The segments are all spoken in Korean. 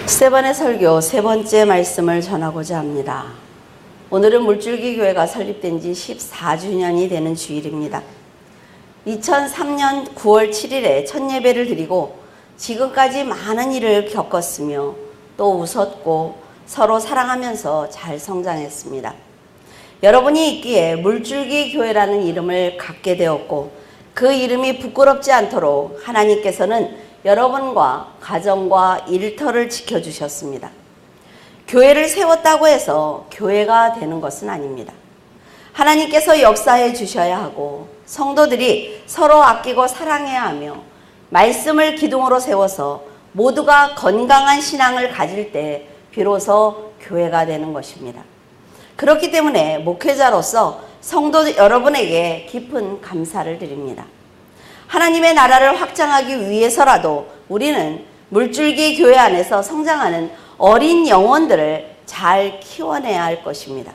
스테반의 설교 세 번째 말씀을 전하고자 합니다. 오늘은 물줄기 교회가 설립된 지 14주년이 되는 주일입니다. 2003년 9월 7일에 첫 예배를 드리고 지금까지 많은 일을 겪었으며 또 웃었고 서로 사랑하면서 잘 성장했습니다. 여러분이 있기에 물줄기 교회라는 이름을 갖게 되었고 그 이름이 부끄럽지 않도록 하나님께서는 여러분과 가정과 일터를 지켜주셨습니다. 교회를 세웠다고 해서 교회가 되는 것은 아닙니다. 하나님께서 역사해 주셔야 하고 성도들이 서로 아끼고 사랑해야 하며 말씀을 기둥으로 세워서 모두가 건강한 신앙을 가질 때 비로소 교회가 되는 것입니다. 그렇기 때문에 목회자로서 성도 여러분에게 깊은 감사를 드립니다. 하나님의 나라를 확장하기 위해서라도 우리는 물줄기 교회 안에서 성장하는 어린 영혼들을 잘 키워내야 할 것입니다.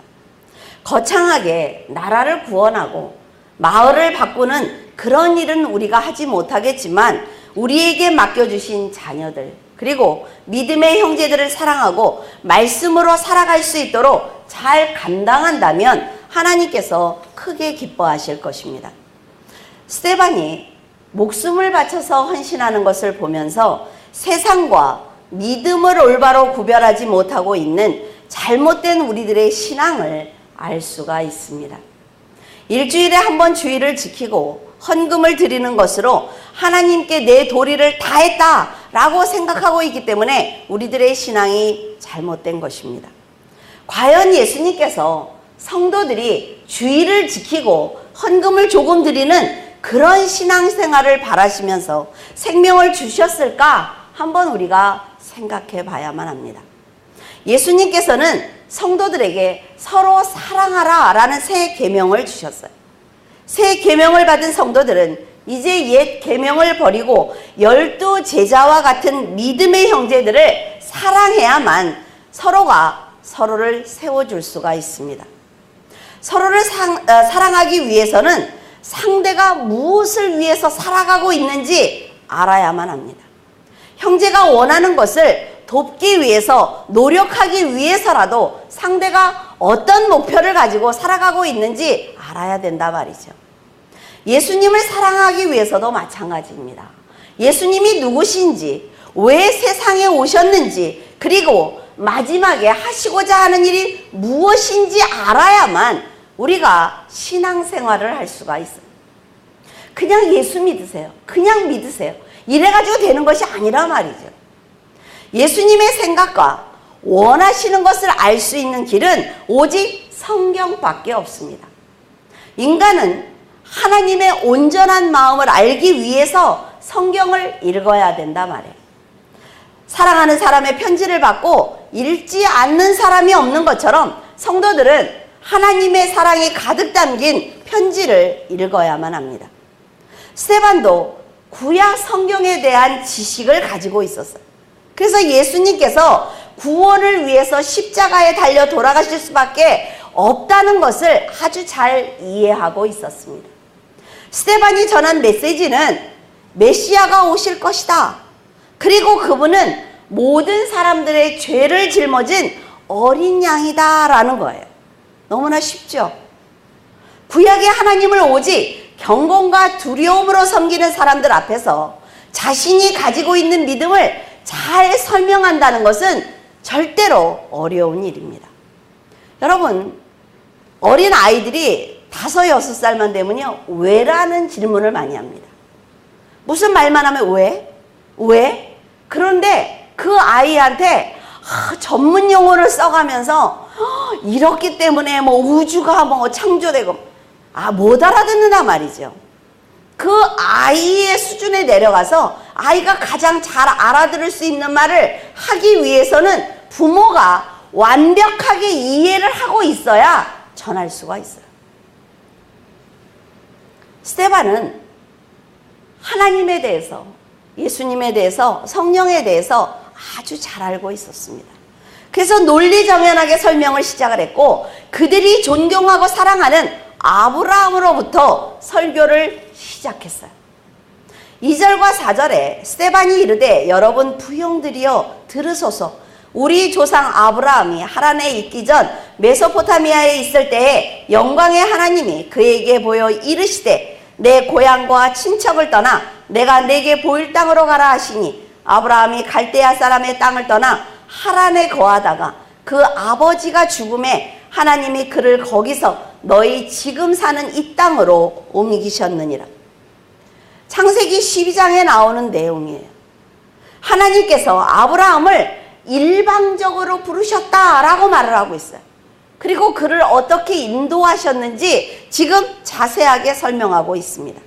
거창하게 나라를 구원하고 마을을 바꾸는 그런 일은 우리가 하지 못하겠지만 우리에게 맡겨주신 자녀들 그리고 믿음의 형제들을 사랑하고 말씀으로 살아갈 수 있도록 잘 감당한다면 하나님께서 크게 기뻐하실 것입니다. 스테반이 목숨을 바쳐서 헌신하는 것을 보면서 세상과 믿음을 올바로 구별하지 못하고 있는 잘못된 우리들의 신앙을 알 수가 있습니다. 일주일에 한 번 주일을 지키고 헌금을 드리는 것으로 하나님께 내 도리를 다했다라고 생각하고 있기 때문에 우리들의 신앙이 잘못된 것입니다. 과연 예수님께서 성도들이 주일을 지키고 헌금을 조금 드리는 그런 신앙생활을 바라시면서 생명을 주셨을까 한번 우리가 생각해 봐야만 합니다. 예수님께서는 성도들에게 서로 사랑하라 라는 새 계명을 주셨어요. 새 계명을 받은 성도들은 이제 옛 계명을 버리고 12 제자와 같은 믿음의 형제들을 사랑해야만 서로가 서로를 세워줄 수가 있습니다. 서로를 사랑하기 위해서는 상대가 무엇을 위해서 살아가고 있는지 알아야만 합니다. 형제가 원하는 것을 돕기 위해서 노력하기 위해서라도 상대가 어떤 목표를 가지고 살아가고 있는지 알아야 된다 말이죠. 예수님을 사랑하기 위해서도 마찬가지입니다. 예수님이 누구신지, 왜 세상에 오셨는지, 그리고 마지막에 하시고자 하는 일이 무엇인지 알아야만 우리가 신앙생활을 할 수가 있어요. 그냥 예수 믿으세요. 그냥 믿으세요. 이래가지고 되는 것이 아니라 말이죠. 예수님의 생각과 원하시는 것을 알 수 있는 길은 오직 성경밖에 없습니다. 인간은 하나님의 온전한 마음을 알기 위해서 성경을 읽어야 된다 말이에요. 사랑하는 사람의 편지를 받고 읽지 않는 사람이 없는 것처럼 성도들은 하나님의 사랑이 가득 담긴 편지를 읽어야만 합니다. 스테반도 구약 성경에 대한 지식을 가지고 있었어요. 그래서 예수님께서 구원을 위해서 십자가에 달려 돌아가실 수밖에 없다는 것을 아주 잘 이해하고 있었습니다. 스테반이 전한 메시지는 메시아가 오실 것이다. 그리고 그분은 모든 사람들의 죄를 짊어진 어린 양이다 라는 거예요. 너무나 쉽죠? 구약의 하나님을 오직 경건과 두려움으로 섬기는 사람들 앞에서 자신이 가지고 있는 믿음을 잘 설명한다는 것은 절대로 어려운 일입니다. 여러분, 어린 아이들이 5, 6살만 되면요, 왜라는 질문을 많이 합니다. 무슨 말만 하면 왜? 왜? 그런데 그 아이한테 전문 용어를 써가면서 이렇기 때문에 뭐 우주가 뭐 창조되고 못 알아듣는단 말이죠. 그 아이의 수준에 내려가서 아이가 가장 잘 알아들을 수 있는 말을 하기 위해서는 부모가 완벽하게 이해를 하고 있어야 전할 수가 있어요. 스테반은 하나님에 대해서, 예수님에 대해서, 성령에 대해서 아주 잘 알고 있었습니다. 그래서 논리정연하게 설명을 시작을 했고 그들이 존경하고 사랑하는 아브라함으로부터 설교를 시작했어요. 2절과 4절에 스데반이 이르되 여러분 부형들이여 들으소서. 우리 조상 아브라함이 하란에 있기 전 메소포타미아에 있을 때에 영광의 하나님이 그에게 보여 이르시되 내 고향과 친척을 떠나 내가 내게 보일 땅으로 가라 하시니 아브라함이 갈대아 사람의 땅을 떠나 하란에 거하다가 그 아버지가 죽음에 하나님이 그를 거기서 너희 지금 사는 이 땅으로 옮기셨느니라. 창세기 12장에 나오는 내용이에요. 하나님께서 아브라함을 일방적으로 부르셨다라고 말을 하고 있어요. 그리고 그를 어떻게 인도하셨는지 지금 자세하게 설명하고 있습니다.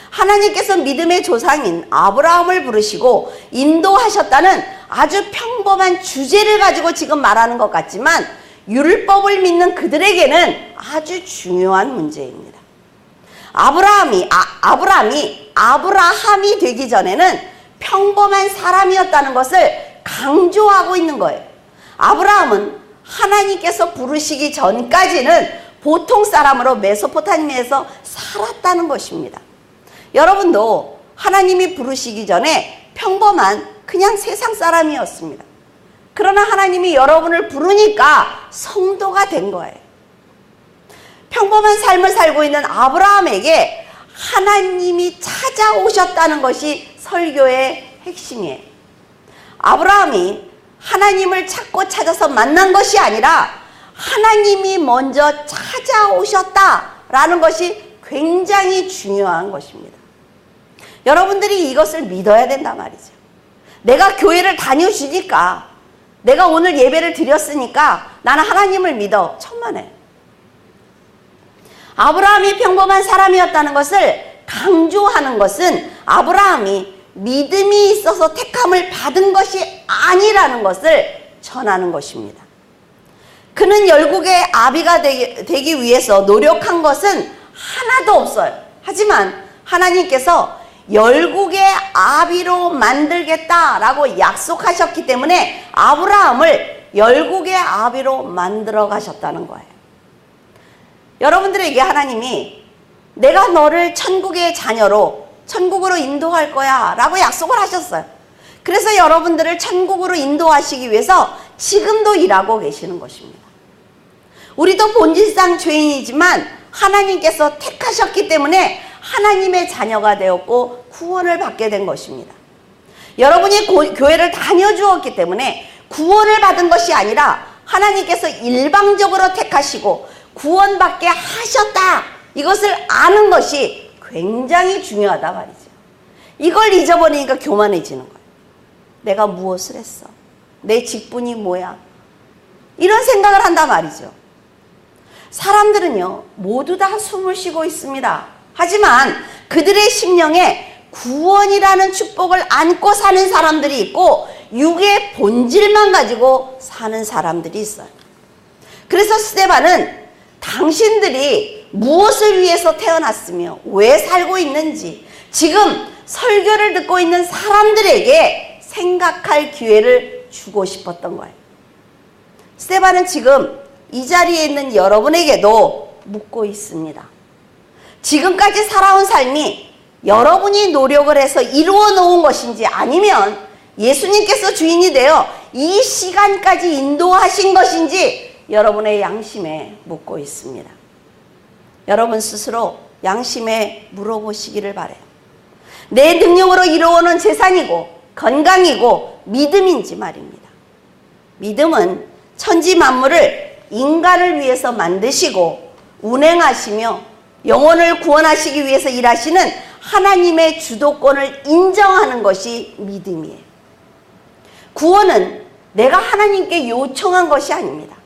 하나님께서 믿음의 조상인 아브라함을 부르시고 인도하셨다는 아주 평범한 주제를 가지고 지금 말하는 것 같지만 율법을 믿는 그들에게는 아주 중요한 문제입니다. 아브라함이 되기 전에는 평범한 사람이었다는 것을 강조하고 있는 거예요. 아브라함은 하나님께서 부르시기 전까지는 보통 사람으로 메소포타미아에서 살았다는 것입니다. 여러분도 하나님이 부르시기 전에 평범한 그냥 세상 사람이었습니다. 그러나 하나님이 여러분을 부르니까 성도가 된 거예요. 평범한 삶을 살고 있는 아브라함에게 하나님이 찾아오셨다는 것이 설교의 핵심이에요. 아브라함이 하나님을 찾고 찾아서 만난 것이 아니라 하나님이 먼저 찾아오셨다라는 것이 굉장히 중요한 것입니다. 여러분들이 이것을 믿어야 된단 말이죠. 내가 교회를 다녀주니까, 내가 오늘 예배를 드렸으니까 나는 하나님을 믿어. 천만에. 아브라함이 평범한 사람이었다는 것을 강조하는 것은 아브라함이 믿음이 있어서 택함을 받은 것이 아니라는 것을 전하는 것입니다. 그는 열국의 아비가 되기 위해서 노력한 것은 하나도 없어요. 하지만 하나님께서 열국의 아비로 만들겠다라고 약속하셨기 때문에 아브라함을 열국의 아비로 만들어 가셨다는 거예요. 여러분들에게 하나님이 내가 너를 천국의 자녀로 천국으로 인도할 거야 라고 약속을 하셨어요. 그래서 여러분들을 천국으로 인도하시기 위해서 지금도 일하고 계시는 것입니다. 우리도 본질상 죄인이지만 하나님께서 택하셨기 때문에 하나님의 자녀가 되었고 구원을 받게 된 것입니다. 여러분이 교회를 다녀주었기 때문에 구원을 받은 것이 아니라 하나님께서 일방적으로 택하시고 구원받게 하셨다. 이것을 아는 것이 굉장히 중요하다 말이죠. 이걸 잊어버리니까 교만해지는 거예요. 내가 무엇을 했어? 내 직분이 뭐야? 이런 생각을 한단 말이죠. 사람들은요, 모두 다 숨을 쉬고 있습니다. 하지만 그들의 심령에 구원이라는 축복을 안고 사는 사람들이 있고 육의 본질만 가지고 사는 사람들이 있어요. 그래서 스데반은 당신들이 무엇을 위해서 태어났으며 왜 살고 있는지 지금 설교를 듣고 있는 사람들에게 생각할 기회를 주고 싶었던 거예요. 스데반은 지금 이 자리에 있는 여러분에게도 묻고 있습니다. 지금까지 살아온 삶이 여러분이 노력을 해서 이루어 놓은 것인지 아니면 예수님께서 주인이 되어 이 시간까지 인도하신 것인지 여러분의 양심에 묻고 있습니다. 여러분 스스로 양심에 물어보시기를 바라요. 내 능력으로 이루어오는 재산이고 건강이고 믿음인지 말입니다. 믿음은 천지 만물을 인간을 위해서 만드시고 운행하시며 영혼을 구원하시기 위해서 일하시는 하나님의 주도권을 인정하는 것이 믿음이에요. 구원은 내가 하나님께 요청한 것이 아닙니다.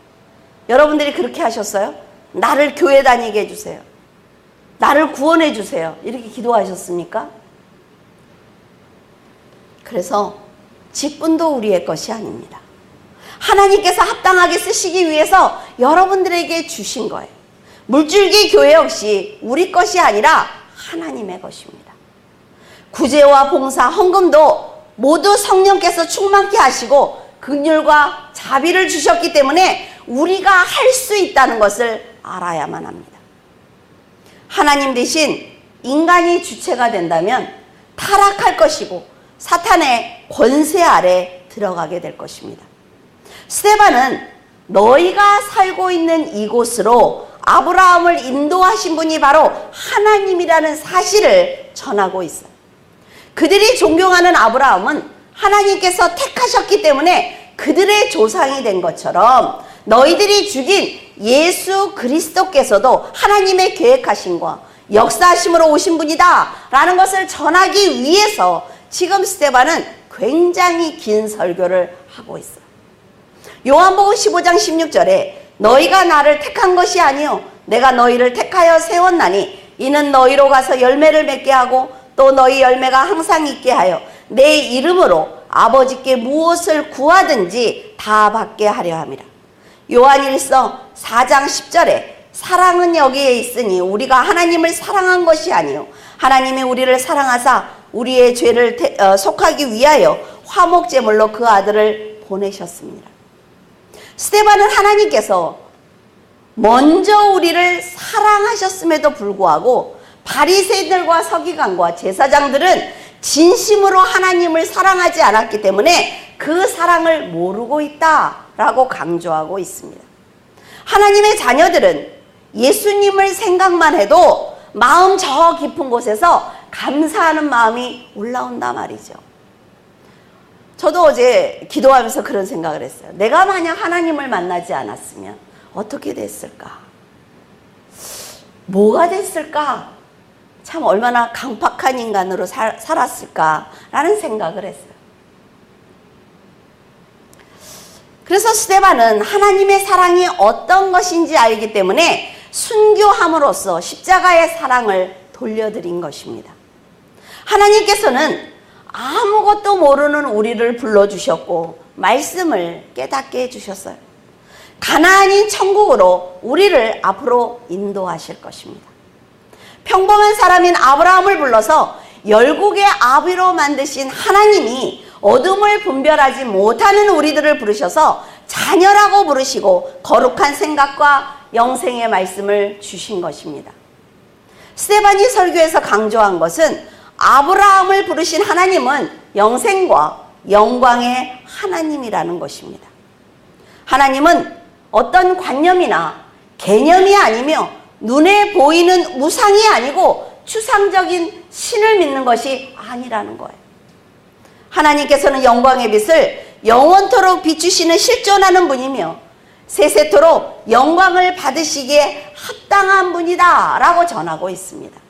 여러분들이 그렇게 하셨어요? 나를 교회 다니게 해주세요. 나를 구원해 주세요. 이렇게 기도하셨습니까? 그래서 직분도 우리의 것이 아닙니다. 하나님께서 합당하게 쓰시기 위해서 여러분들에게 주신 거예요. 물줄기 교회 역시 우리 것이 아니라 하나님의 것입니다. 구제와 봉사, 헌금도 모두 성령께서 충만케 하시고 긍휼과 자비를 주셨기 때문에 우리가 할 수 있다는 것을 알아야만 합니다. 하나님 대신 인간이 주체가 된다면 타락할 것이고 사탄의 권세 아래 들어가게 될 것입니다. 스데반은 너희가 살고 있는 이곳으로 아브라함을 인도하신 분이 바로 하나님이라는 사실을 전하고 있어요. 그들이 존경하는 아브라함은 하나님께서 택하셨기 때문에 그들의 조상이 된 것처럼 너희들이 죽인 예수 그리스도께서도 하나님의 계획하심과 역사하심으로 오신 분이다 라는 것을 전하기 위해서 지금 스데반은 굉장히 긴 설교를 하고 있어요. 요한복음 15장 16절에 너희가 나를 택한 것이 아니요 내가 너희를 택하여 세웠나니 이는 너희로 가서 열매를 맺게 하고 또 너희 열매가 항상 있게 하여 내 이름으로 아버지께 무엇을 구하든지 다 받게 하려 함이라. 요한일서 4장 10절에 사랑은 여기에 있으니 우리가 하나님을 사랑한 것이 아니요 하나님이 우리를 사랑하사 우리의 죄를 속하기 위하여 화목제물로 그 아들을 보내셨습니다. 스데반은 하나님께서 먼저 우리를 사랑하셨음에도 불구하고 바리새인들과 서기관과 제사장들은 진심으로 하나님을 사랑하지 않았기 때문에 그 사랑을 모르고 있다라고 강조하고 있습니다. 하나님의 자녀들은 예수님을 생각만 해도 마음 저 깊은 곳에서 감사하는 마음이 올라온다 말이죠. 저도 어제 기도하면서 그런 생각을 했어요. 내가 만약 하나님을 만나지 않았으면 어떻게 됐을까? 뭐가 됐을까? 참 얼마나 강팍한 인간으로 살았을까라는 생각을 했어요. 그래서 스데반은 하나님의 사랑이 어떤 것인지 알기 때문에 순교함으로써 십자가의 사랑을 돌려드린 것입니다. 하나님께서는 아무것도 모르는 우리를 불러주셨고 말씀을 깨닫게 해주셨어요. 가나안인 천국으로 우리를 앞으로 인도하실 것입니다. 평범한 사람인 아브라함을 불러서 열국의 아비로 만드신 하나님이 어둠을 분별하지 못하는 우리들을 부르셔서 자녀라고 부르시고 거룩한 생각과 영생의 말씀을 주신 것입니다. 스데반이 설교에서 강조한 것은 아브라함을 부르신 하나님은 영생과 영광의 하나님이라는 것입니다. 하나님은 어떤 관념이나 개념이 아니며 눈에 보이는 우상이 아니고 추상적인 신을 믿는 것이 아니라는 거예요. 하나님께서는 영광의 빛을 영원토록 비추시는 실존하는 분이며 세세토록 영광을 받으시기에 합당한 분이다 라고 전하고 있습니다.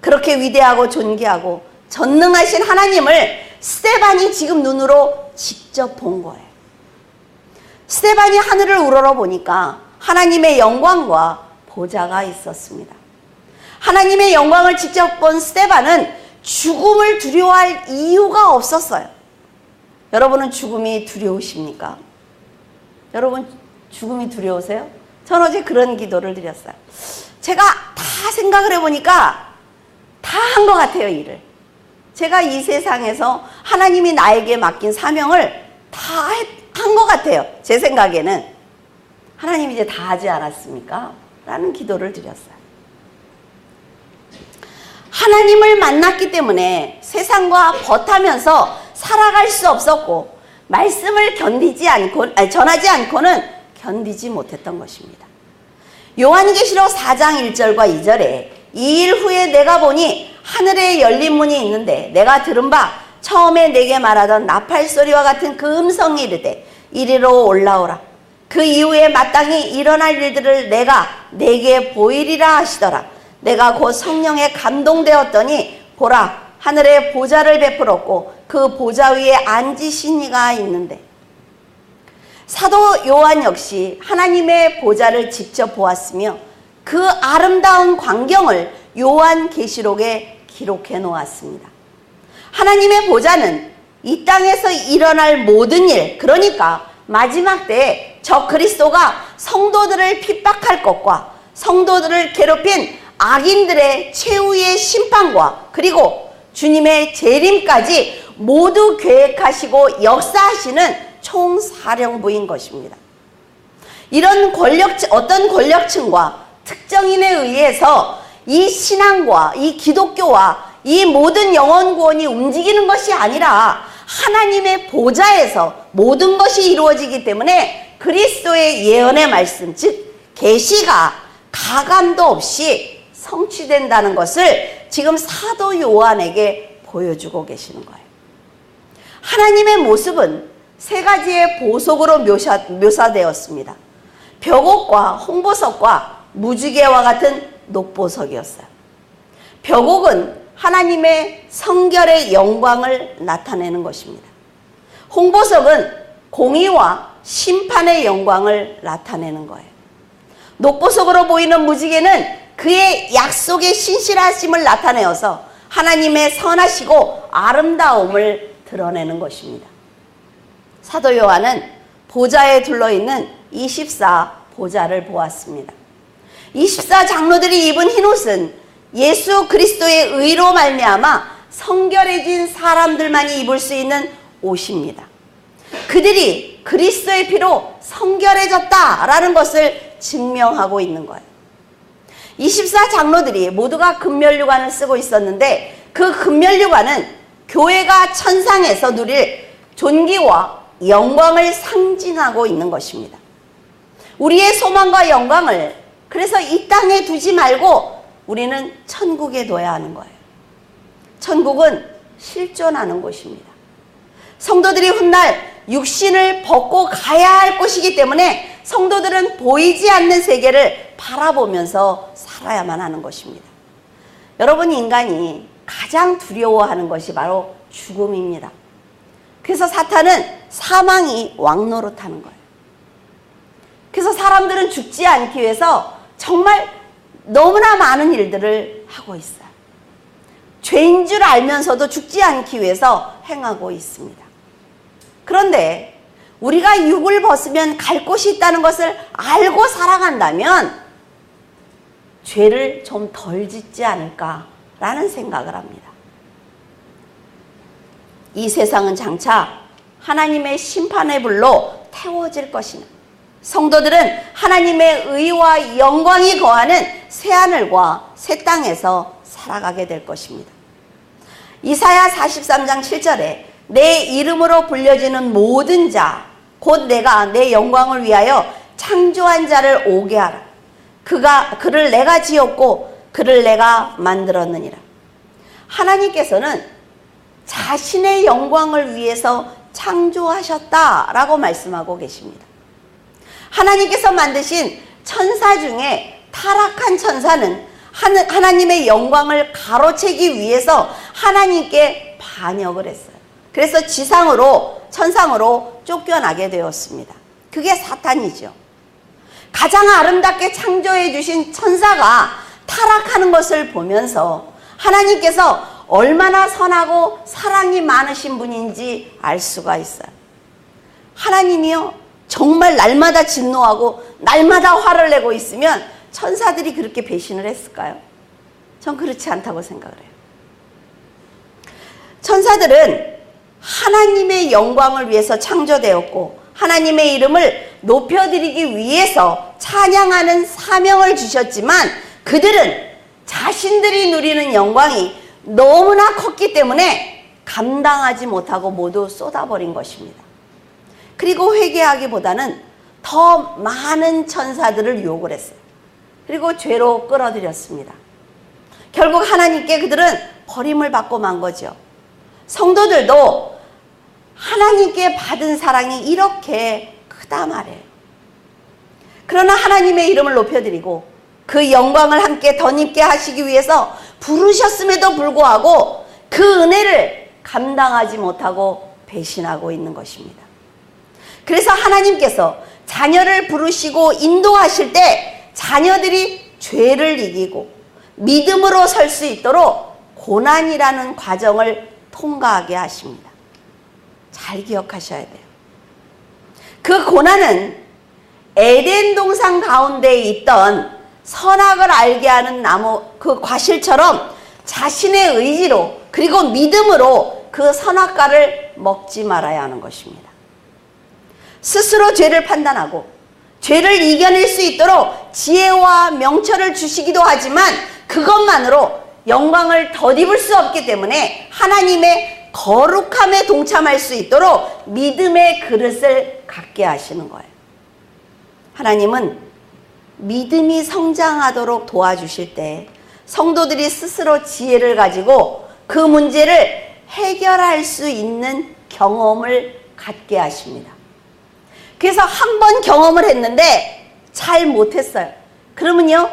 그렇게 위대하고 존귀하고 전능하신 하나님을 스데반이 지금 눈으로 직접 본 거예요. 스데반이 하늘을 우러러보니까 하나님의 영광과 보좌가 있었습니다. 하나님의 영광을 직접 본 스데반은 죽음을 두려워할 이유가 없었어요. 여러분은 죽음이 두려우십니까? 여러분 죽음이 두려우세요? 전 어제 그런 기도를 드렸어요. 제가 다 생각을 해보니까 다 한 것 같아요, 일을. 제가 이 세상에서 하나님이 나에게 맡긴 사명을 다 한 것 같아요. 제 생각에는. 하나님이 이제 다 하지 않았습니까? 라는 기도를 드렸어요. 하나님을 만났기 때문에 세상과 벗하면서 살아갈 수 없었고 말씀을 전하지 않고는 견디지 못했던 것입니다. 요한계시록 4장 1절과 2절에 이 일 후에 내가 보니 하늘에 열린 문이 있는데 내가 들은 바 처음에 내게 말하던 나팔 소리와 같은 그 음성이 이르되 이리로 올라오라. 그 이후에 마땅히 일어날 일들을 내가 내게 보이리라 하시더라. 내가 곧 성령에 감동되었더니 보라 하늘에 보좌를 베풀었고 그 보좌 위에 앉으신 이가 있는데 사도 요한 역시 하나님의 보좌를 직접 보았으며 그 아름다운 광경을 요한계시록에 기록해 놓았습니다. 하나님의 보좌는 이 땅에서 일어날 모든 일, 그러니까 마지막 때에 저 그리스도가 성도들을 핍박할 것과 성도들을 괴롭힌 악인들의 최후의 심판과 그리고 주님의 재림까지 모두 계획하시고 역사하시는 총사령부인 것입니다. 이런 어떤 권력층과 특정인에 의해서 이 신앙과 이 기독교와 이 모든 영혼 구원이 움직이는 것이 아니라 하나님의 보좌에서 모든 것이 이루어지기 때문에 그리스도의 예언의 말씀, 즉 계시가 가감도 없이 성취된다는 것을 지금 사도 요한에게 보여주고 계시는 거예요. 하나님의 모습은 세 가지의 보석으로 묘사되었습니다. 벽옥과 홍보석과 무지개와 같은 녹보석이었어요. 벽옥은 하나님의 성결의 영광을 나타내는 것입니다. 홍보석은 공의와 심판의 영광을 나타내는 거예요. 녹보석으로 보이는 무지개는 그의 약속의 신실하심을 나타내어서 하나님의 선하시고 아름다움을 드러내는 것입니다. 사도 요한은 보좌에 둘러있는 24 보좌를 보았습니다. 24 장로들이 입은 흰옷은 예수 그리스도의 의로 말미암아 성결해진 사람들만이 입을 수 있는 옷입니다. 그들이 그리스도의 피로 성결해졌다라는 것을 증명하고 있는 거예요. 24 장로들이 모두가 금면류관을 쓰고 있었는데 그 금면류관은 교회가 천상에서 누릴 존귀와 영광을 상징하고 있는 것입니다. 우리의 소망과 영광을 그래서 이 땅에 두지 말고 우리는 천국에 둬야 하는 거예요. 천국은 실존하는 곳입니다. 성도들이 훗날 육신을 벗고 가야 할 곳이기 때문에 성도들은 보이지 않는 세계를 바라보면서 살아야만 하는 것입니다. 여러분, 인간이 가장 두려워하는 것이 바로 죽음입니다. 그래서 사탄은 사망이 왕노릇하는 거예요. 그래서 사람들은 죽지 않기 위해서 정말 너무나 많은 일들을 하고 있어요. 죄인 줄 알면서도 죽지 않기 위해서 행하고 있습니다. 그런데 우리가 육을 벗으면 갈 곳이 있다는 것을 알고 살아간다면 죄를 좀 덜 짓지 않을까라는 생각을 합니다. 이 세상은 장차 하나님의 심판의 불로 태워질 것이나 성도들은 하나님의 의와 영광이 거하는 새하늘과 새 땅에서 살아가게 될 것입니다. 이사야 43장 7절에 내 이름으로 불려지는 모든 자, 곧 내가 내 영광을 위하여 창조한 자를 오게 하라. 그를 내가 지었고 그를 내가 만들었느니라. 하나님께서는 자신의 영광을 위해서 창조하셨다라고 말씀하고 계십니다. 하나님께서 만드신 천사 중에 타락한 천사는 하나님의 영광을 가로채기 위해서 하나님께 반역을 했어요. 그래서 지상으로, 천상으로 쫓겨나게 되었습니다. 그게 사탄이죠. 가장 아름답게 창조해 주신 천사가 타락하는 것을 보면서 하나님께서 얼마나 선하고 사랑이 많으신 분인지 알 수가 있어요. 하나님이요, 정말 날마다 진노하고 날마다 화를 내고 있으면 천사들이 그렇게 배신을 했을까요? 전 그렇지 않다고 생각을 해요. 천사들은 하나님의 영광을 위해서 창조되었고 하나님의 이름을 높여드리기 위해서 찬양하는 사명을 주셨지만 그들은 자신들이 누리는 영광이 너무나 컸기 때문에 감당하지 못하고 모두 쏟아버린 것입니다. 그리고 회개하기보다는 더 많은 천사들을 유혹을 했어요. 그리고 죄로 끌어들였습니다. 결국 하나님께 그들은 버림을 받고 만 거죠. 성도들도 하나님께 받은 사랑이 이렇게 크다 말이에요. 그러나 하나님의 이름을 높여드리고 그 영광을 함께 덧입게 하시기 위해서 부르셨음에도 불구하고 그 은혜를 감당하지 못하고 배신하고 있는 것입니다. 그래서 하나님께서 자녀를 부르시고 인도하실 때 자녀들이 죄를 이기고 믿음으로 설 수 있도록 고난이라는 과정을 통과하게 하십니다. 잘 기억하셔야 돼요. 그 고난은 에덴 동산 가운데 있던 선악을 알게 하는 나무 그 과실처럼 자신의 의지로 그리고 믿음으로 그 선악과를 먹지 말아야 하는 것입니다. 스스로 죄를 판단하고 죄를 이겨낼 수 있도록 지혜와 명철을 주시기도 하지만 그것만으로 영광을 덧입을 수 없기 때문에 하나님의 거룩함에 동참할 수 있도록 믿음의 그릇을 갖게 하시는 거예요. 하나님은 믿음이 성장하도록 도와주실 때 성도들이 스스로 지혜를 가지고 그 문제를 해결할 수 있는 경험을 갖게 하십니다. 그래서 한 번 경험을 했는데 잘 못했어요. 그러면요,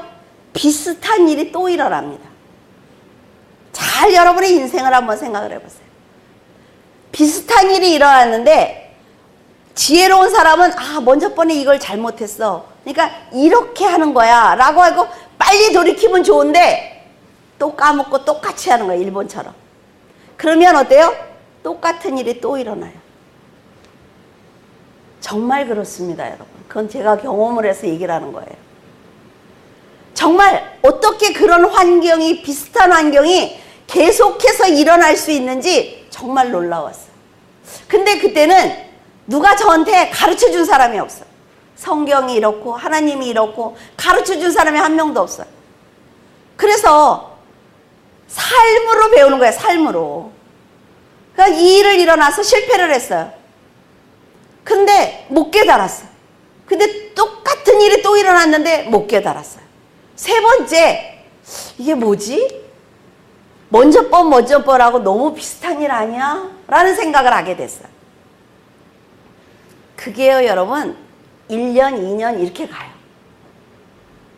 비슷한 일이 또 일어납니다. 잘 여러분의 인생을 한번 생각을 해보세요. 비슷한 일이 일어났는데 지혜로운 사람은 먼저 번에 이걸 잘못했어. 그러니까 이렇게 하는 거야 라고 하고 빨리 돌이키면 좋은데 또 까먹고 똑같이 하는 거예요. 일본처럼. 그러면 어때요? 똑같은 일이 또 일어나요. 정말 그렇습니다, 여러분. 그건 제가 경험을 해서 얘기를 하는 거예요. 정말 어떻게 그런 환경이, 비슷한 환경이 계속해서 일어날 수 있는지 정말 놀라웠어요. 근데 그때는 누가 저한테 가르쳐 준 사람이 없어요. 성경이 이렇고 하나님이 이렇고 가르쳐 준 사람이 한 명도 없어요. 그래서 삶으로 배우는 거예요. 삶으로. 그러니까 이 일을 일어나서 실패를 했어요. 근데 못 깨달았어요. 근데 똑같은 일이 또 일어났는데 못 깨달았어요. 세 번째, 이게 뭐지? 먼저 뻔하고 너무 비슷한 일 아니야? 라는 생각을 하게 됐어요. 그게요, 여러분, 1년, 2년 이렇게 가요.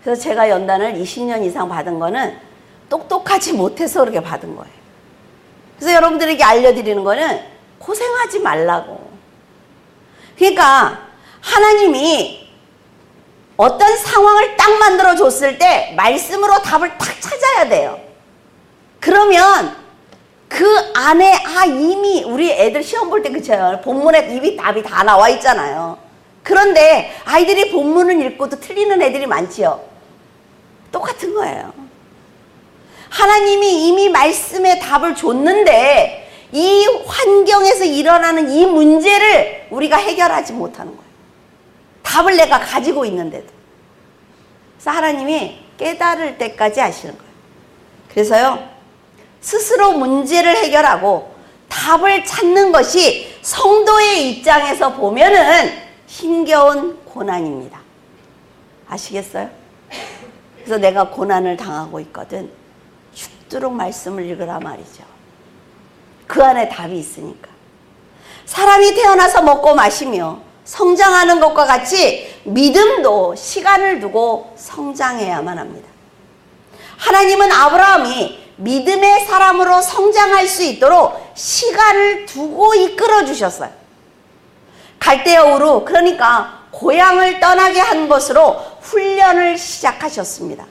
그래서 제가 연단을 20년 이상 받은 거는 똑똑하지 못해서 그렇게 받은 거예요. 그래서 여러분들에게 알려드리는 거는 고생하지 말라고. 그러니까 하나님이 어떤 상황을 딱 만들어 줬을 때 말씀으로 답을 딱 찾아야 돼요. 그러면 그 안에 이미 우리 애들 시험 볼 때 그쵸? 본문에 이미 답이 다 나와 있잖아요. 그런데 아이들이 본문을 읽고도 틀리는 애들이 많지요. 똑같은 거예요. 하나님이 이미 말씀에 답을 줬는데 이 환경에서 일어나는 이 문제를 우리가 해결하지 못하는 거예요. 답을 내가 가지고 있는데도. 그래서 하나님이 깨달을 때까지 하시는 거예요. 그래서요, 스스로 문제를 해결하고 답을 찾는 것이 성도의 입장에서 보면은 힘겨운 고난입니다. 아시겠어요? 그래서 내가 고난을 당하고 있거든. 죽도록 말씀을 읽으라 말이죠. 그 안에 답이 있으니까. 사람이 태어나서 먹고 마시며 성장하는 것과 같이 믿음도 시간을 두고 성장해야만 합니다. 하나님은 아브라함이 믿음의 사람으로 성장할 수 있도록 시간을 두고 이끌어 주셨어요. 갈대아 우르, 그러니까 고향을 떠나게 한 것으로 훈련을 시작하셨습니다.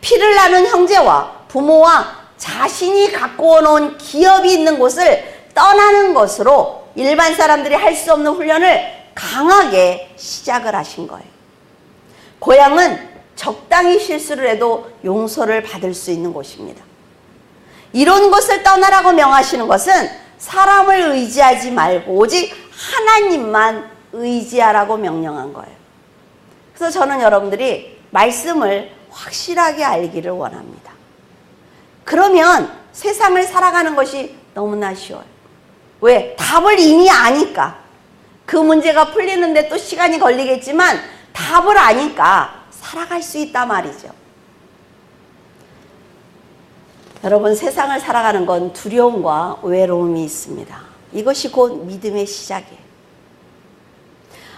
피를 나눈 형제와 부모와 자신이 갖고 놓은 기업이 있는 곳을 떠나는 것으로 일반 사람들이 할 수 없는 훈련을 강하게 시작을 하신 거예요. 고향은 적당히 실수를 해도 용서를 받을 수 있는 곳입니다. 이런 곳을 떠나라고 명하시는 것은 사람을 의지하지 말고 오직 하나님만 의지하라고 명령한 거예요. 그래서 저는 여러분들이 말씀을 확실하게 알기를 원합니다. 그러면 세상을 살아가는 것이 너무나 쉬워요. 왜? 답을 이미 아니까. 그 문제가 풀리는데 또 시간이 걸리겠지만 답을 아니까 살아갈 수 있단 말이죠. 여러분, 세상을 살아가는 건 두려움과 외로움이 있습니다. 이것이 곧 믿음의 시작이에요.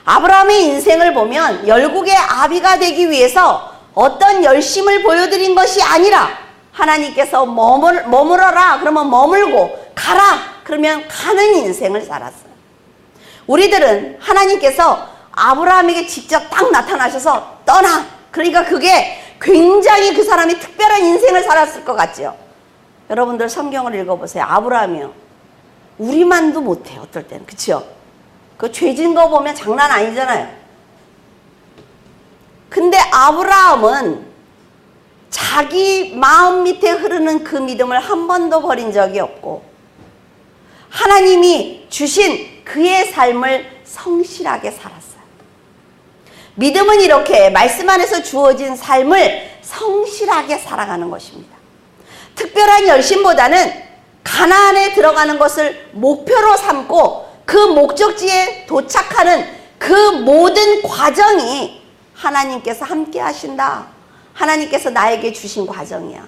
아브라함의 인생을 보면 열국의 아비가 되기 위해서 어떤 열심을 보여드린 것이 아니라 하나님께서 머물러라 그러면 머물고 가라 그러면 가는 인생을 살았어요. 우리들은 하나님께서 아브라함에게 직접 딱 나타나셔서 떠나, 그러니까 그게 굉장히 그 사람이 특별한 인생을 살았을 것 같죠. 여러분들 성경을 읽어보세요. 아브라함이요, 우리만도 못해요. 어떨 때는. 그쵸? 그 죄진 거 보면 장난 아니잖아요. 근데 아브라함은 자기 마음 밑에 흐르는 그 믿음을 한 번도 버린 적이 없고 하나님이 주신 그의 삶을 성실하게 살았어요. 믿음은 이렇게 말씀 안에서 주어진 삶을 성실하게 살아가는 것입니다. 특별한 열심보다는 가나안에 들어가는 것을 목표로 삼고 그 목적지에 도착하는 그 모든 과정이 하나님께서 함께 하신다. 하나님께서 나에게 주신 과정이야.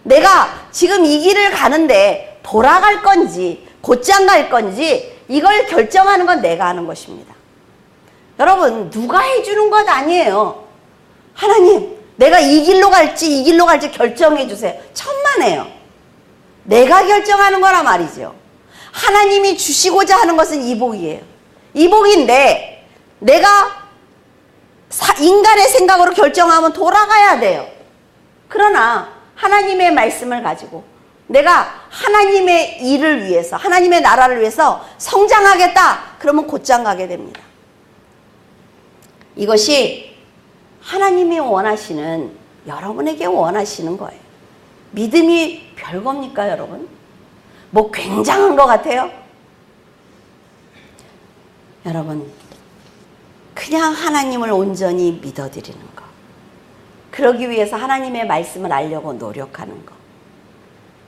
내가 지금 이 길을 가는데 돌아갈 건지 곧장 갈 건지 이걸 결정하는 건 내가 하는 것입니다. 여러분, 누가 해주는 것 아니에요. 하나님, 내가 이 길로 갈지 이 길로 갈지 결정해 주세요. 천만에요. 내가 결정하는 거란 말이죠. 하나님이 주시고자 하는 것은 이복이에요. 이복인데 내가 인간의 생각으로 결정하면 돌아가야 돼요. 그러나 하나님의 말씀을 가지고 내가 하나님의 일을 위해서, 하나님의 나라를 위해서 성장하겠다. 그러면 곧장 가게 됩니다. 이것이 하나님이 원하시는, 여러분에게 원하시는 거예요. 믿음이 별겁니까, 여러분? 뭐 굉장한 것 같아요? 여러분, 그냥 하나님을 온전히 믿어드리는 거. 그러기 위해서 하나님의 말씀을 알려고 노력하는 거.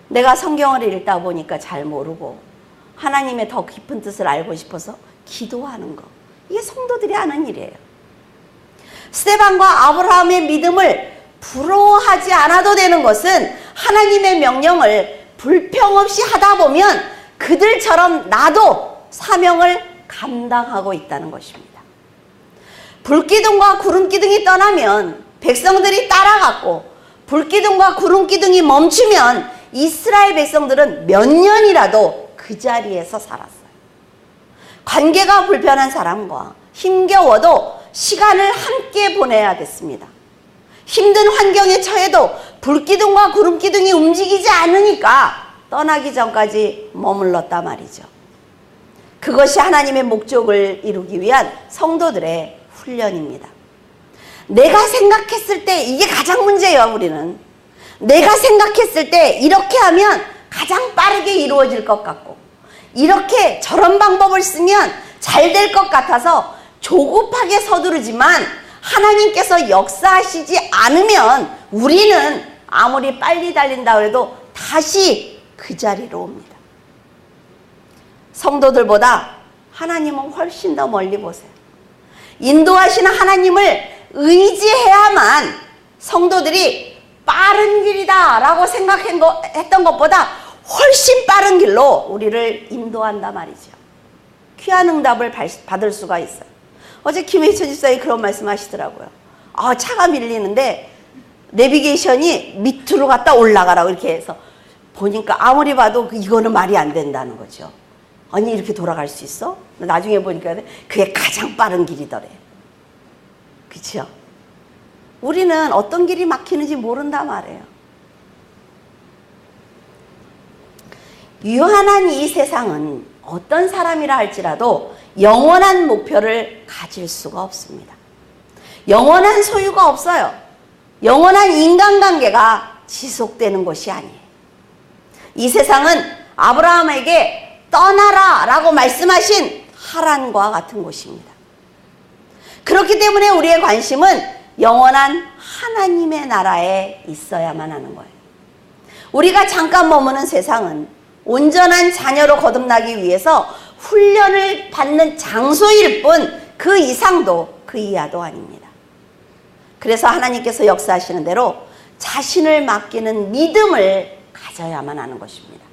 내가 성경을 읽다 보니까 잘 모르고 하나님의 더 깊은 뜻을 알고 싶어서 기도하는 거. 이게 성도들이 하는 일이에요. 스데반과 아브라함의 믿음을 부러워하지 않아도 되는 것은 하나님의 명령을 불평 없이 하다 보면 그들처럼 나도 사명을 감당하고 있다는 것입니다. 불기둥과 구름기둥이 떠나면 백성들이 따라갔고, 불기둥과 구름기둥이 멈추면 이스라엘 백성들은 몇 년이라도 그 자리에서 살았어요. 관계가 불편한 사람과 힘겨워도 시간을 함께 보내야 됐습니다. 힘든 환경에 처해도 불기둥과 구름기둥이 움직이지 않으니까 떠나기 전까지 머물렀단 말이죠. 그것이 하나님의 목적을 이루기 위한 성도들의 훈련입니다. 내가 생각했을 때 이게 가장 문제예요. 우리는 내가 생각했을 때 이렇게 하면 가장 빠르게 이루어질 것 같고, 이렇게 저런 방법을 쓰면 잘 될 것 같아서 조급하게 서두르지만 하나님께서 역사하시지 않으면 우리는 아무리 빨리 달린다 해도 다시 그 자리로 옵니다. 성도들보다 하나님은 훨씬 더 멀리 보세요. 인도하시는 하나님을 의지해야만 성도들이 빠른 길이다 라고 생각했던 것보다 훨씬 빠른 길로 우리를 인도한다 말이죠. 귀한 응답을 받을 수가 있어요. 어제 김혜천 집사님이 그런 말씀 하시더라고요. 차가 밀리는데 내비게이션이 밑으로 갔다 올라가라고 이렇게 해서 보니까 아무리 봐도 이거는 말이 안 된다는 거죠. 아니, 이렇게 돌아갈 수 있어? 나중에 보니까 그게 가장 빠른 길이더래. 그렇죠? 우리는 어떤 길이 막히는지 모른단 말이에요. 유한한 이 세상은 어떤 사람이라 할지라도 영원한 목표를 가질 수가 없습니다. 영원한 소유가 없어요. 영원한 인간관계가 지속되는 것이 아니에요. 이 세상은 아브라함에게 떠나라 라고 말씀하신 하란과 같은 곳입니다. 그렇기 때문에 우리의 관심은 영원한 하나님의 나라에 있어야만 하는 거예요. 우리가 잠깐 머무는 세상은 온전한 자녀로 거듭나기 위해서 훈련을 받는 장소일 뿐 그 이상도 그 이하도 아닙니다. 그래서 하나님께서 역사하시는 대로 자신을 맡기는 믿음을 가져야만 하는 것입니다.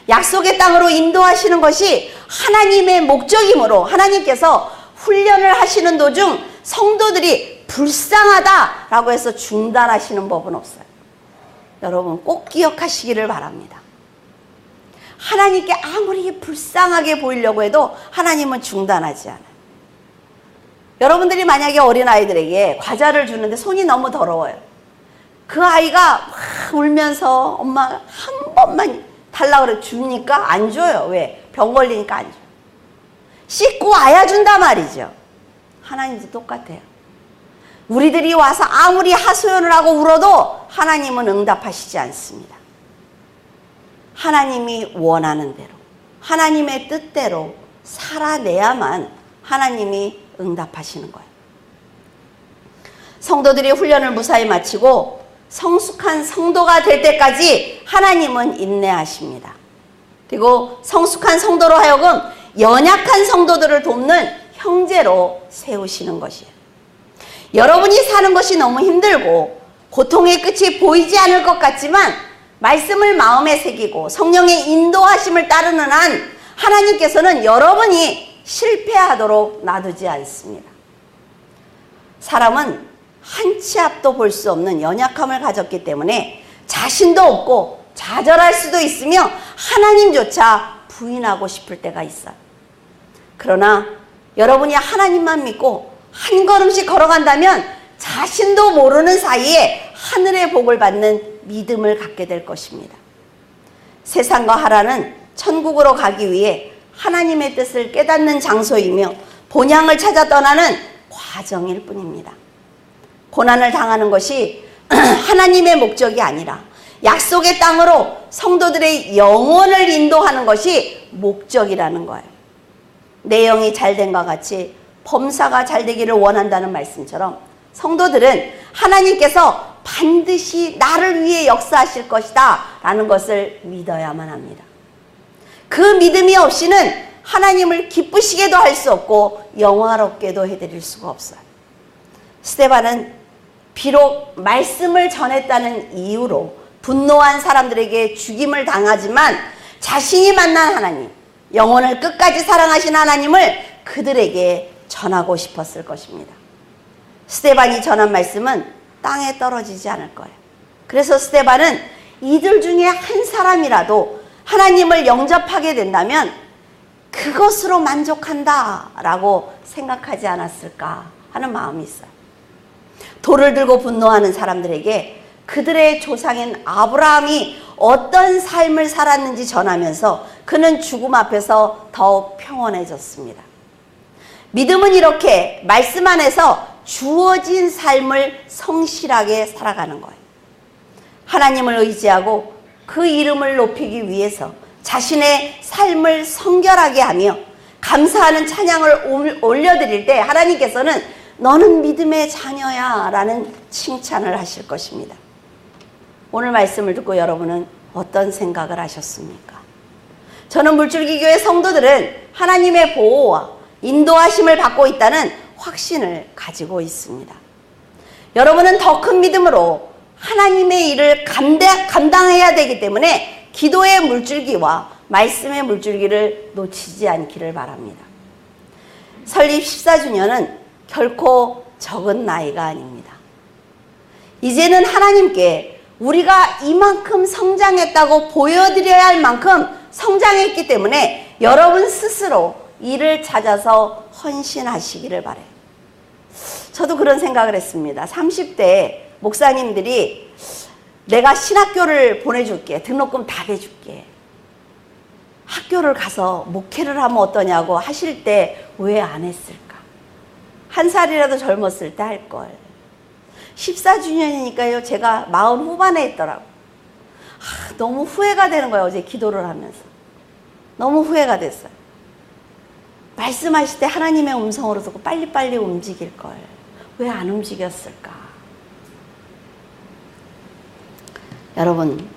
약속의 땅으로 인도하시는 것이 하나님의 목적이므로 하나님께서 훈련을 하시는 도중 성도들이 불쌍하다라고 해서 중단하시는 법은 없어요. 여러분 꼭 기억하시기를 바랍니다. 하나님께 아무리 불쌍하게 보이려고 해도 하나님은 중단하지 않아요. 여러분들이 만약에 어린아이들에게 과자를 주는데 손이 너무 더러워요. 그 아이가 막 울면서 엄마 한 번만 달라고 그래 줍니까? 안 줘요. 왜? 병 걸리니까 안 줘요. 씻고 와야 준단 말이죠. 하나님도 똑같아요. 우리들이 와서 아무리 하소연을 하고 울어도 하나님은 응답하시지 않습니다. 하나님이 원하는 대로, 하나님의 뜻대로 살아내야만 하나님이 응답하시는 거예요. 성도들이 훈련을 무사히 마치고 성숙한 성도가 될 때까지 하나님은 인내하십니다. 그리고 성숙한 성도로 하여금 연약한 성도들을 돕는 형제로 세우시는 것이에요. 여러분이 사는 것이 너무 힘들고 고통의 끝이 보이지 않을 것 같지만 말씀을 마음에 새기고 성령의 인도하심을 따르는 한 하나님께서는 여러분이 실패하도록 놔두지 않습니다. 사람은 한 치 앞도 볼 수 없는 연약함을 가졌기 때문에 자신도 없고 좌절할 수도 있으며 하나님조차 부인하고 싶을 때가 있어요. 그러나 여러분이 하나님만 믿고 한 걸음씩 걸어간다면 자신도 모르는 사이에 하늘의 복을 받는 믿음을 갖게 될 것입니다. 세상과 하라는 천국으로 가기 위해 하나님의 뜻을 깨닫는 장소이며 본향을 찾아 떠나는 과정일 뿐입니다. 고난을 당하는 것이 하나님의 목적이 아니라 약속의 땅으로 성도들의 영혼을 인도하는 것이 목적이라는 거예요. 내 영이 잘된과 같이 범사가 잘되기를 원한다는 말씀처럼 성도들은 하나님께서 반드시 나를 위해 역사하실 것이다 라는 것을 믿어야만 합니다. 그 믿음이 없이는 하나님을 기쁘시게도 할 수 없고 영화롭게도 해드릴 수가 없어요. 스데반은 비록 말씀을 전했다는 이유로 분노한 사람들에게 죽임을 당하지만 자신이 만난 하나님, 영혼을 끝까지 사랑하신 하나님을 그들에게 전하고 싶었을 것입니다. 스데반이 전한 말씀은 땅에 떨어지지 않을 거예요. 그래서 스데반은 이들 중에 한 사람이라도 하나님을 영접하게 된다면 그것으로 만족한다라고 생각하지 않았을까 하는 마음이 있어요. 돌을 들고 분노하는 사람들에게 그들의 조상인 아브라함이 어떤 삶을 살았는지 전하면서 그는 죽음 앞에서 더욱 평온해졌습니다. 믿음은 이렇게 말씀 안에서 주어진 삶을 성실하게 살아가는 거예요. 하나님을 의지하고 그 이름을 높이기 위해서 자신의 삶을 성결하게 하며 감사하는 찬양을 올려드릴 때 하나님께서는 너는 믿음의 자녀야 라는 칭찬을 하실 것입니다. 오늘 말씀을 듣고 여러분은 어떤 생각을 하셨습니까? 저는 물줄기교회 성도들은 하나님의 보호와 인도하심을 받고 있다는 확신을 가지고 있습니다. 여러분은 더 큰 믿음으로 하나님의 일을 감당해야 되기 때문에 기도의 물줄기와 말씀의 물줄기를 놓치지 않기를 바랍니다. 설립 14주년은 결코 적은 나이가 아닙니다. 이제는 하나님께 우리가 이만큼 성장했다고 보여드려야 할 만큼 성장했기 때문에 여러분 스스로 일을 찾아서 헌신하시기를 바라요. 저도 그런 생각을 했습니다. 30대 목사님들이 내가 신학교를 보내줄게. 등록금 다 내줄게. 학교를 가서 목회를 하면 어떠냐고 하실 때 왜 안 했을까? 한 살이라도 젊었을 때 할 걸. 14주년이니까요. 제가 40 후반에 했더라고. 너무 후회가 되는 거예요. 어제 기도를 하면서. 너무 후회가 됐어요. 말씀하실 때 하나님의 음성으로 듣고 빨리빨리 움직일 걸. 왜 안 움직였을까? 여러분,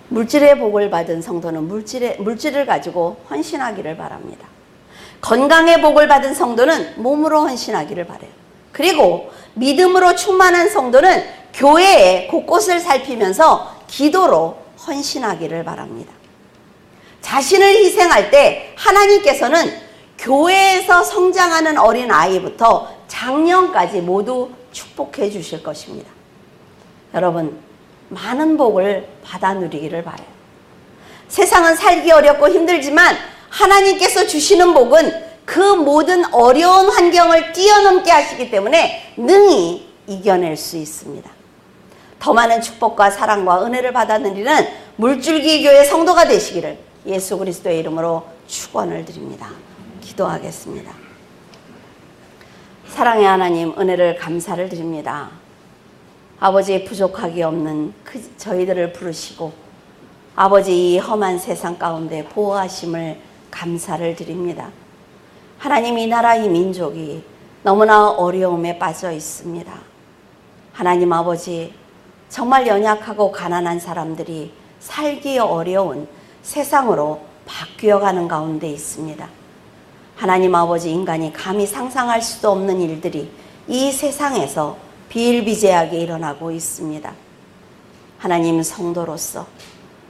물질의 복을 받은 성도는 물질을 가지고 헌신하기를 바랍니다. 건강의 복을 받은 성도는 몸으로 헌신하기를 바라요. 그리고 믿음으로 충만한 성도는 교회의 곳곳을 살피면서 기도로 헌신하기를 바랍니다. 자신을 희생할 때 하나님께서는 교회에서 성장하는 어린 아이부터 장년까지 모두 축복해 주실 것입니다. 여러분, 많은 복을 받아 누리기를 바라요. 세상은 살기 어렵고 힘들지만 하나님께서 주시는 복은 그 모든 어려운 환경을 뛰어넘게 하시기 때문에 능히 이겨낼 수 있습니다. 더 많은 축복과 사랑과 은혜를 받아 누리는 물줄기 교회 성도가 되시기를 예수 그리스도의 이름으로 축원을 드립니다. 기도하겠습니다. 사랑의 하나님, 은혜를 감사를 드립니다. 아버지, 부족하기 없는 저희들을 부르시고 아버지 이 험한 세상 가운데 보호하심을 감사를 드립니다. 하나님, 이 나라 이 민족이 너무나 어려움에 빠져 있습니다. 하나님 아버지, 정말 연약하고 가난한 사람들이 살기 어려운 세상으로 바뀌어가는 가운데 있습니다. 하나님 아버지, 인간이 감히 상상할 수도 없는 일들이 이 세상에서 비일비재하게 일어나고 있습니다. 하나님 성도로서,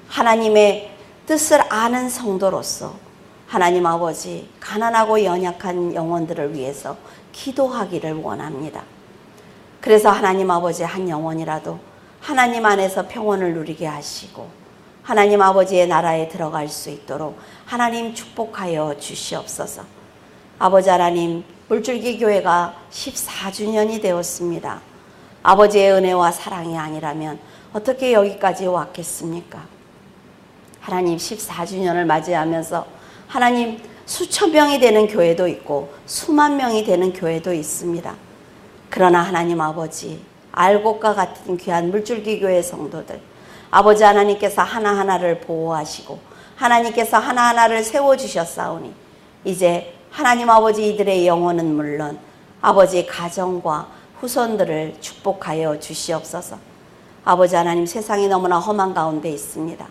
하나님의 뜻을 아는 성도로서 하나님 아버지, 가난하고 연약한 영혼들을 위해서 기도하기를 원합니다. 그래서 하나님 아버지, 한 영혼이라도 하나님 안에서 평온을 누리게 하시고 하나님 아버지의 나라에 들어갈 수 있도록 하나님 축복하여 주시옵소서. 아버지 하나님, 물줄기 교회가 14주년이 되었습니다. 아버지의 은혜와 사랑이 아니라면 어떻게 여기까지 왔겠습니까? 하나님, 14주년을 맞이하면서 하나님, 수천 명이 되는 교회도 있고 수만 명이 되는 교회도 있습니다. 그러나 하나님 아버지, 알곡과 같은 귀한 물줄기 교회 성도들, 아버지 하나님께서 하나하나를 보호하시고 하나님께서 하나하나를 세워주셨사오니 이제 하나님 아버지, 이들의 영혼은 물론 아버지 가정과 후손들을 축복하여 주시옵소서. 아버지 하나님, 세상이 너무나 험한 가운데 있습니다.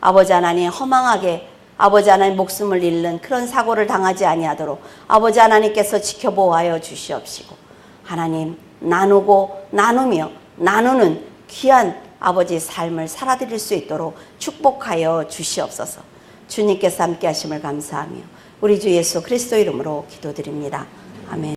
아버지 하나님, 허망하게 아버지 하나님 목숨을 잃는 그런 사고를 당하지 아니하도록 아버지 하나님께서 지켜보아여 주시옵시고 하나님, 나누고 나누며 나누는 귀한 아버지 삶을 살아드릴 수 있도록 축복하여 주시옵소서. 주님께서 함께 하심을 감사하며 우리 주 예수 그리스도 이름으로 기도드립니다. 아멘.